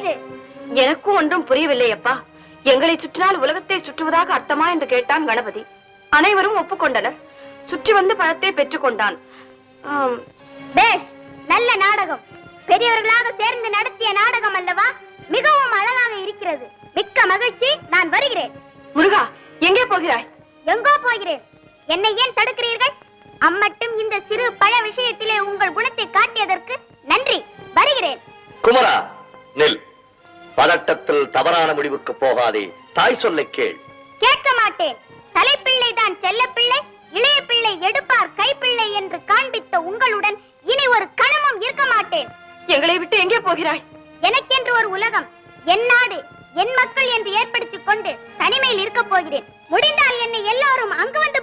இது? எனக்கும் ஒன்றும் புரியவில்லை அப்பா. எங்களை சுற்றினால் உலகத்தை சுற்றுவதாக அர்த்தமா என்று கேட்டான் கணபதி. அனைவரும் ஒப்புக்கொண்டனர். சுற்றி வந்து பணத்தை பெற்றுக் கொண்டான். பேஷ், நல்ல நாடகம். பெரியவர்களாக சேர்ந்து நடத்திய நாடகம் அல்லவா? மிகவும் அழகாக இருக்கிறது. மிக்க மகிழ்ச்சி. நான் வருகிறேன். முருகா, எங்கே போகிறாய்? எங்கோ போகிறேன். என்னை ஏன் தடுக்கிறீர்கள்? அம்மட்டும் இந்த சிறு பழ விஷயத்திலே உங்கள் குணத்தை காட்டியதற்கு நன்றி. வருகிறேன். குமரா, நெல். பதட்டத்தில் தவறான முடிவுக்கு போகாதே. தாய் சொல்லை கேள். கேட்க மாட்டேன். தலைப்பிள்ளை தான் செல்ல பிள்ளை, இளைய பிள்ளை எடுப்பார் கைப்பிள்ளை என்று காண்பித்த உங்களுடன் இனி ஒரு கணமும் இருக்க மாட்டேன். எங்களை விட்டு எங்கே போகிறாய்? எனக்கென்று ஒரு உலகம், என் நாடு, என் மக்கள் என்று ஏற்படுத்திக் கொண்டு தனிமையில் இருக்க போகிறேன். முடிந்தால் என்னை எல்லாரும் அங்கு வந்து